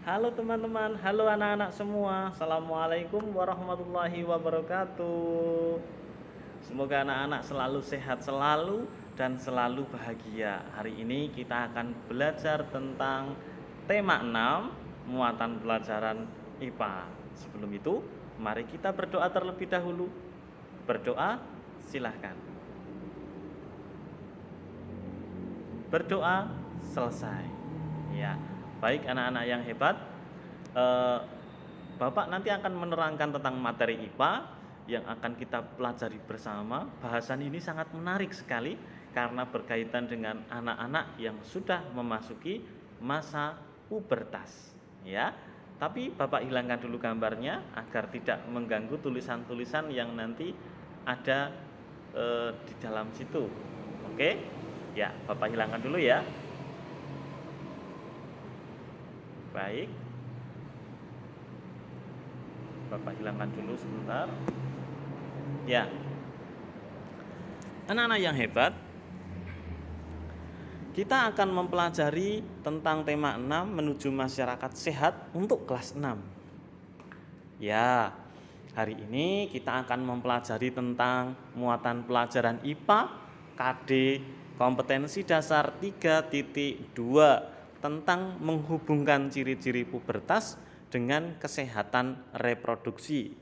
Halo teman-teman, halo anak-anak semua. Assalamualaikum warahmatullahi wabarakatuh. Semoga anak-anak selalu sehat selalu dan selalu bahagia. Hari ini kita akan belajar tentang tema 6, muatan pelajaran IPA. Sebelum itu, mari kita berdoa terlebih dahulu. Berdoa, silahkan. Berdoa, selesai. Ya, baik anak-anak yang hebat. Bapak nanti akan menerangkan tentang materi IPA yang akan kita pelajari bersama. Bahasan ini sangat menarik sekali karena berkaitan dengan anak-anak yang sudah memasuki masa pubertas, ya. Tapi Bapak hilangkan dulu gambarnya agar tidak mengganggu tulisan-tulisan yang nanti ada di dalam situ. Oke? Ya, Bapak hilangkan dulu ya. Baik. Bapak hilangkan dulu sebentar. Ya. Anak-anak yang hebat, kita akan mempelajari tentang tema 6 menuju masyarakat sehat untuk kelas 6. Ya, hari ini kita akan mempelajari tentang muatan pelajaran IPA KD kompetensi dasar 3.2 tentang menghubungkan ciri-ciri pubertas dengan kesehatan reproduksi.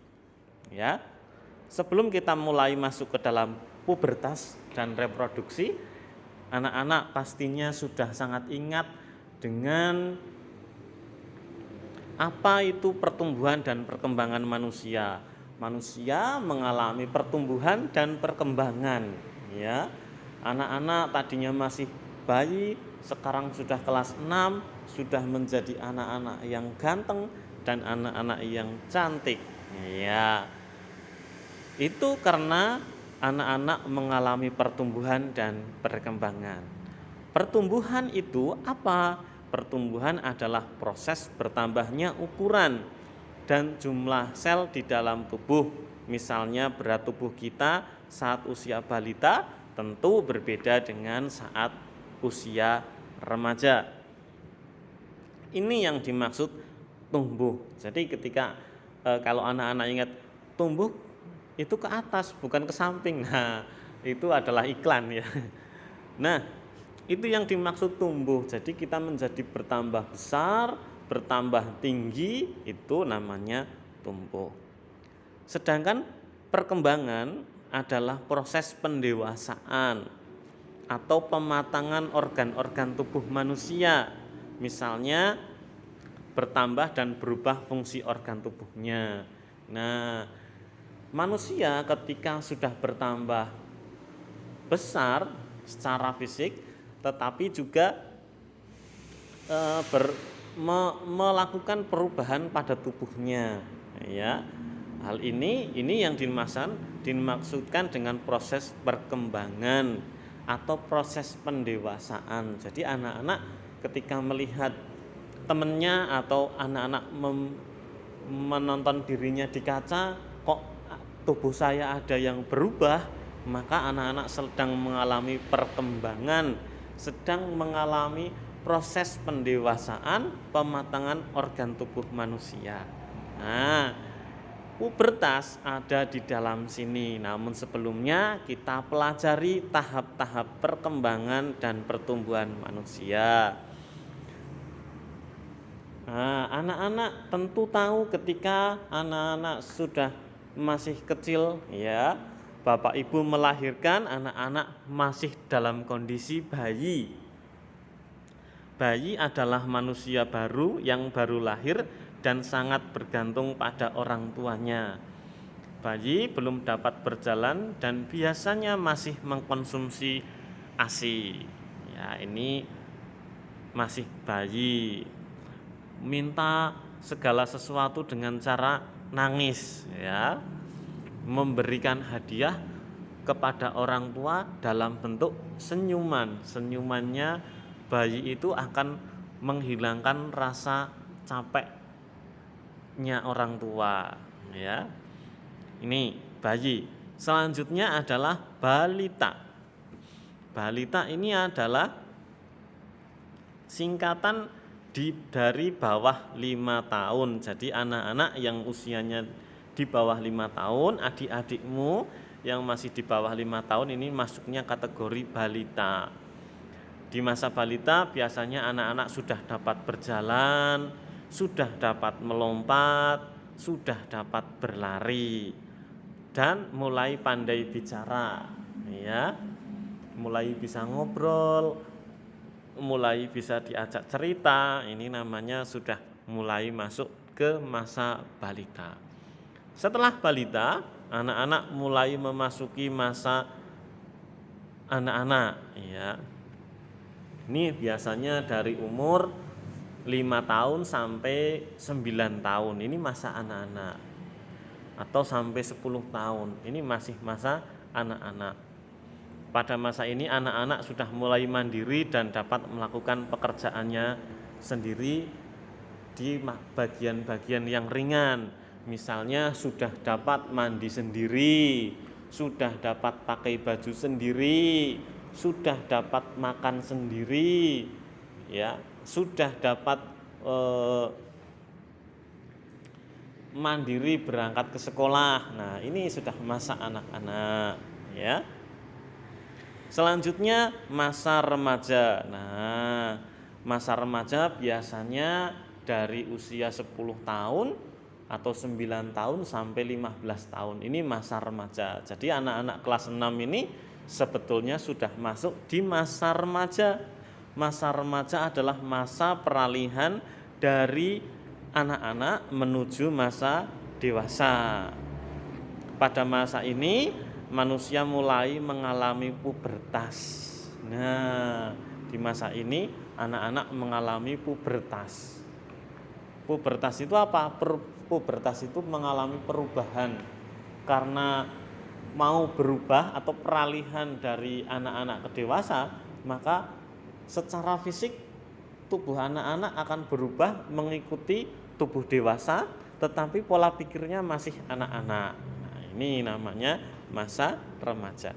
Ya. Sebelum kita mulai masuk ke dalam pubertas dan reproduksi, anak-anak pastinya sudah sangat ingat dengan apa itu pertumbuhan dan perkembangan manusia. Manusia mengalami pertumbuhan dan perkembangan, ya. Anak-anak tadinya masih bayi, sekarang sudah kelas 6, sudah menjadi anak-anak yang ganteng dan anak-anak yang cantik. Ya. Itu karena anak-anak mengalami pertumbuhan dan perkembangan. Pertumbuhan itu apa? Pertumbuhan adalah proses bertambahnya ukuran dan jumlah sel di dalam tubuh. Misalnya berat tubuh kita saat usia balita tentu berbeda dengan saat usia remaja. Ini yang dimaksud tumbuh. Jadi ketika kalau anak-anak ingat tumbuh itu ke atas bukan ke samping. Nah, itu adalah iklan ya. Nah, itu yang dimaksud tumbuh. Jadi kita menjadi bertambah besar, bertambah tinggi, itu namanya tumbuh. Sedangkan perkembangan adalah proses pendewasaan atau pematangan organ-organ tubuh manusia. Misalnya bertambah dan berubah fungsi organ tubuhnya. Nah, manusia ketika sudah bertambah besar secara fisik, tetapi juga melakukan perubahan pada tubuhnya, ya. Hal ini yang dimaksudkan dengan proses perkembangan atau proses pendewasaan. Jadi anak-anak ketika melihat temannya atau anak-anak menonton dirinya di kaca, kok tubuh saya ada yang berubah, maka anak-anak sedang mengalami perkembangan, sedang mengalami proses pendewasaan, pematangan organ tubuh manusia. Nah, pubertas ada di dalam sini. Namun sebelumnya kita pelajari tahap-tahap perkembangan dan pertumbuhan manusia. Nah, anak-anak tentu tahu ketika anak-anak sudah masih kecil, ya, bapak ibu melahirkan anak-anak masih dalam kondisi bayi. Bayi adalah manusia baru yang baru lahir dan sangat bergantung pada orang tuanya. Bayi belum dapat berjalan dan biasanya masih mengkonsumsi ASI. Ya, ini masih bayi. Minta segala sesuatu dengan cara nangis, ya. Memberikan hadiah kepada orang tua dalam bentuk senyuman. Senyumannya bayi itu akan menghilangkan rasa capeknya orang tua, ya. Ini bayi. Selanjutnya adalah balita. Balita ini adalah singkatan dari bawah 5 tahun. Jadi anak-anak yang usianya di bawah 5 tahun, adik-adikmu yang masih di bawah 5 tahun ini masuknya kategori balita. Di masa balita biasanya anak-anak sudah dapat berjalan, sudah dapat melompat, sudah dapat berlari, dan mulai pandai bicara, ya, mulai bisa ngobrol, mulai bisa diajak cerita. Ini namanya sudah mulai masuk ke masa balita. Setelah balita, anak-anak mulai memasuki masa anak-anak, ya. Ini biasanya dari umur 5 tahun sampai 9 tahun. Ini masa anak-anak. Atau sampai 10 tahun. Ini masih masa anak-anak. Pada masa ini anak-anak sudah mulai mandiri dan dapat melakukan pekerjaannya sendiri di bagian-bagian yang ringan. Misalnya sudah dapat mandi sendiri, sudah dapat pakai baju sendiri, sudah dapat makan sendiri, ya, sudah dapat mandiri berangkat ke sekolah. Nah, ini sudah masa anak-anak, ya. Selanjutnya masa remaja. Nah, masa remaja biasanya dari usia 10 tahun atau 9 tahun sampai 15 tahun. Ini masa remaja. Jadi anak-anak kelas 6 ini sebetulnya sudah masuk di masa remaja. Masa remaja adalah masa peralihan dari anak-anak menuju masa dewasa. Pada masa ini manusia mulai mengalami pubertas. Nah, di masa ini anak-anak mengalami pubertas. Pubertas itu apa? Pubertas itu mengalami perubahan. Karena mau berubah atau peralihan dari anak-anak ke dewasa, maka secara fisik tubuh anak-anak akan berubah mengikuti tubuh dewasa, tetapi pola pikirnya masih anak-anak. Nah, ini namanya masa remaja.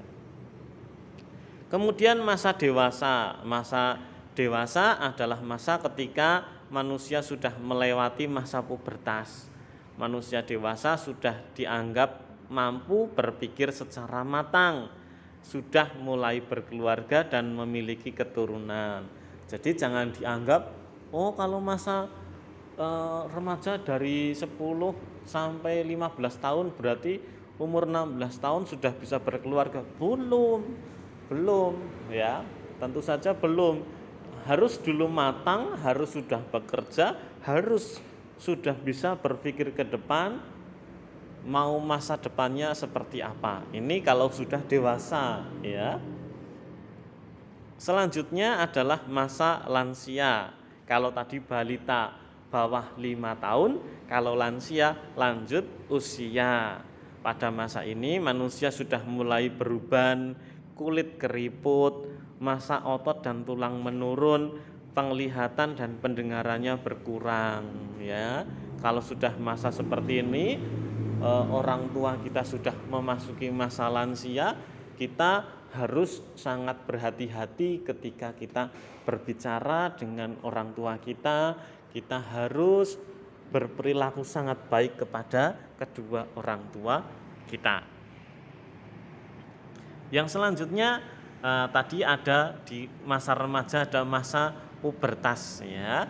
Kemudian masa dewasa. Masa dewasa adalah masa ketika manusia sudah melewati masa pubertas. Manusia dewasa sudah dianggap mampu berpikir secara matang, sudah mulai berkeluarga dan memiliki keturunan. Jadi jangan dianggap, oh kalau masa remaja dari 10 sampai 15 tahun berarti umur 16 tahun sudah bisa berkeluarga. Belum ya, tentu saja belum. Harus dulu matang, harus sudah bekerja, harus sudah bisa berpikir ke depan, mau masa depannya seperti apa. Ini kalau sudah dewasa, ya. Selanjutnya adalah masa lansia. Kalau tadi balita bawah 5 tahun, kalau lansia lanjut usia. Pada masa ini manusia sudah mulai beruban, kulit keriput, massa otot dan tulang menurun, penglihatan dan pendengarannya berkurang, ya. Kalau sudah masa seperti ini, orang tua kita sudah memasuki masa lansia, kita harus sangat berhati-hati ketika kita berbicara dengan orang tua kita. Kita harus berperilaku sangat baik kepada kedua orang tua kita. Yang selanjutnya tadi ada di masa remaja, ada masa pubertas, ya.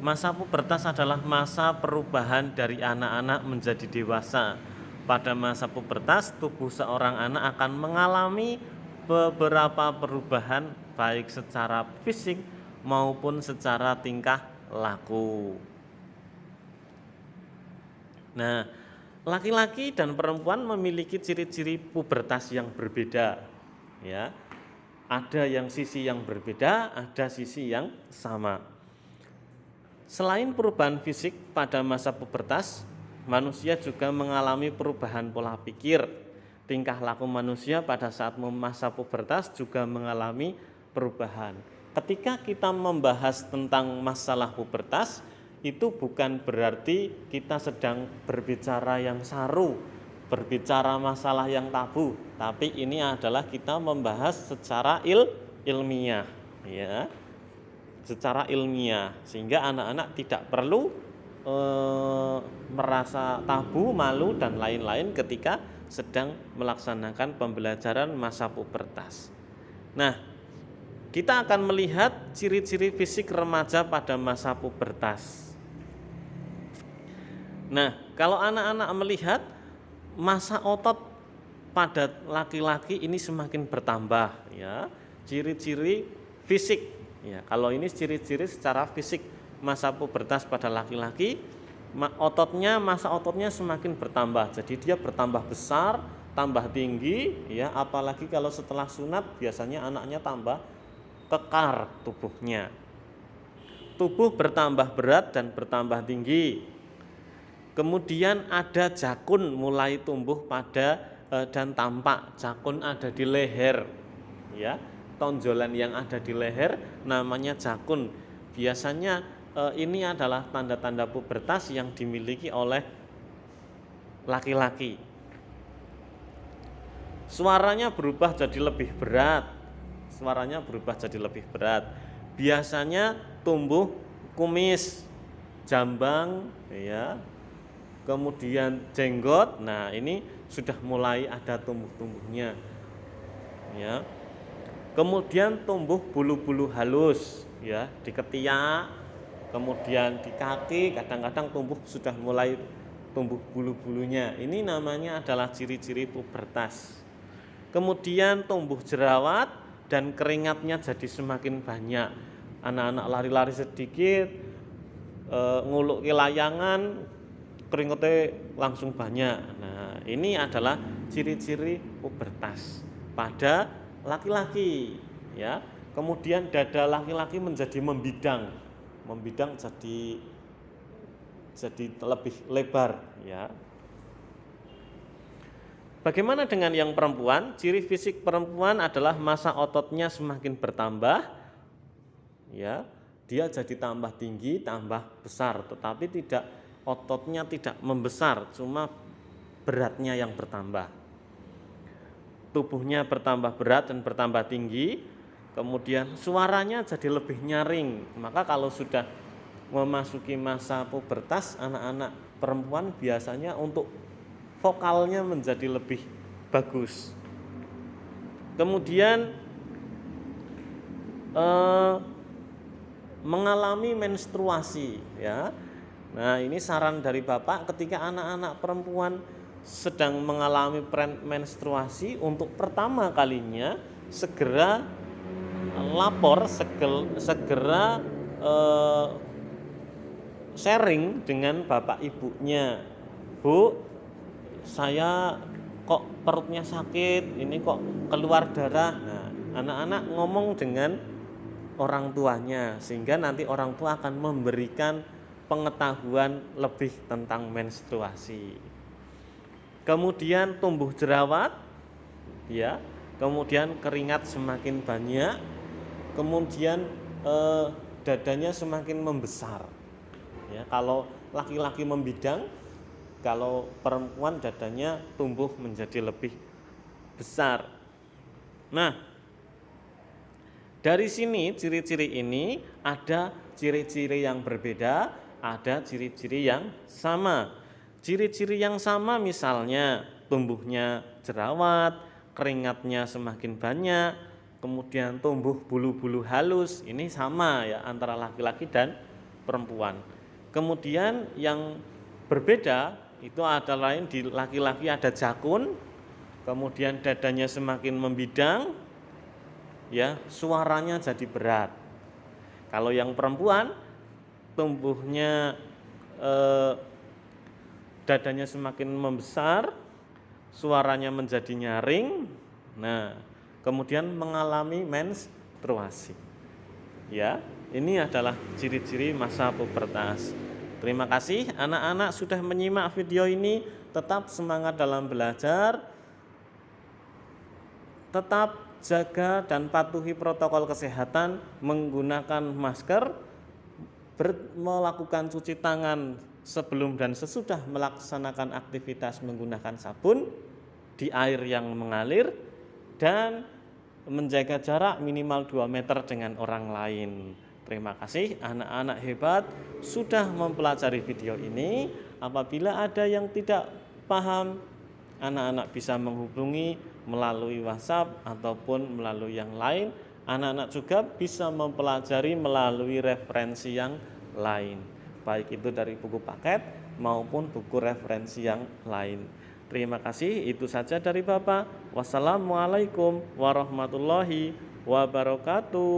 Masa pubertas adalah masa perubahan dari anak-anak menjadi dewasa. Pada masa pubertas, tubuh seorang anak akan mengalami beberapa perubahan baik secara fisik maupun secara tingkah laku. Nah, laki-laki dan perempuan memiliki ciri-ciri pubertas yang berbeda, ya. Ada yang sisi yang berbeda, ada sisi yang sama. Selain perubahan fisik pada masa pubertas, manusia juga mengalami perubahan pola pikir. Tingkah laku manusia pada saat masa pubertas juga mengalami perubahan. Ketika kita membahas tentang masalah pubertas, itu bukan berarti kita sedang berbicara yang saru, berbicara masalah yang tabu, tapi ini adalah kita membahas secara ilmiah, ya. secara ilmiah, sehingga anak-anak tidak perlu merasa tabu, malu dan lain-lain ketika sedang melaksanakan pembelajaran masa pubertas. Nah, kita akan melihat ciri-ciri fisik remaja pada masa pubertas. Nah, kalau anak-anak melihat masa otot pada laki-laki ini semakin bertambah, ya, ciri-ciri fisik, ya. Kalau ini ciri-ciri secara fisik masa pubertas pada laki-laki, masa ototnya semakin bertambah. Jadi dia bertambah besar, tambah tinggi, ya. Apalagi kalau setelah sunat biasanya anaknya tambah kekar tubuhnya. Tubuh bertambah berat dan bertambah tinggi. Kemudian ada jakun mulai tumbuh pada dan tampak. Jakun ada di leher, ya. Tonjolan yang ada di leher namanya jakun. Biasanya ini adalah tanda-tanda pubertas yang dimiliki oleh laki-laki. Suaranya berubah jadi lebih berat. Biasanya tumbuh kumis, jambang, ya. Kemudian jenggot. Nah, ini sudah mulai ada tumbuh-tumbuhnya, ya. Kemudian tumbuh bulu-bulu halus, ya, di ketiak, kemudian di kaki, kadang-kadang sudah mulai tumbuh bulu-bulunya. Ini namanya adalah ciri-ciri pubertas. Kemudian tumbuh jerawat dan keringatnya jadi semakin banyak. Anak-anak lari-lari sedikit, nguluk layangan, keringatnya langsung banyak. Nah, ini adalah ciri-ciri pubertas pada laki-laki, ya. Kemudian dada laki-laki menjadi membidang jadi lebih lebar, ya. Bagaimana dengan yang perempuan? Ciri fisik perempuan adalah masa ototnya semakin bertambah, ya. Dia jadi tambah tinggi, tambah besar, tetapi ototnya tidak membesar, cuma beratnya yang bertambah. Tubuhnya bertambah berat dan bertambah tinggi, kemudian suaranya jadi lebih nyaring. Maka kalau sudah memasuki masa pubertas, anak-anak perempuan biasanya untuk vokalnya menjadi lebih bagus. Kemudian mengalami menstruasi, ya. Nah, ini saran dari Bapak, ketika anak-anak perempuan sedang mengalami menstruasi, untuk pertama kalinya segera lapor, segera sharing dengan bapak ibunya. Bu, saya kok perutnya sakit, ini kok keluar darah. Nah, anak-anak ngomong dengan orang tuanya, sehingga nanti orang tua akan memberikan pengetahuan lebih tentang menstruasi. Kemudian tumbuh jerawat, ya. Kemudian keringat semakin banyak. Kemudian dadanya semakin membesar. Ya, kalau laki-laki membidang, kalau perempuan dadanya tumbuh menjadi lebih besar. Nah, dari sini ciri-ciri ini ada ciri-ciri yang berbeda, ada ciri-ciri yang sama. Ciri-ciri yang sama misalnya tumbuhnya jerawat, keringatnya semakin banyak, kemudian tumbuh bulu-bulu halus, ini sama, ya, antara laki-laki dan perempuan. Kemudian yang berbeda itu adalah lain, di laki-laki ada jakun, kemudian dadanya semakin membidang, ya, suaranya jadi berat. Kalau yang perempuan tumbuhnya dadanya semakin membesar, suaranya menjadi nyaring. Nah, kemudian mengalami menstruasi. Ya, ini adalah ciri-ciri masa pubertas. Terima kasih anak-anak sudah menyimak video ini. Tetap semangat dalam belajar. Tetap jaga dan patuhi protokol kesehatan, menggunakan masker, melakukan cuci tangan sebelum dan sesudah melaksanakan aktivitas menggunakan sabun di air yang mengalir, dan menjaga jarak minimal 2 meter dengan orang lain. Terima kasih anak-anak hebat sudah mempelajari video ini. Apabila ada yang tidak paham, anak-anak bisa menghubungi melalui WhatsApp ataupun melalui yang lain. Anak-anak juga bisa mempelajari melalui referensi yang lain, baik itu dari buku paket maupun buku referensi yang lain. Terima kasih, itu saja dari Bapak. Wassalamualaikum warahmatullahi wabarakatuh.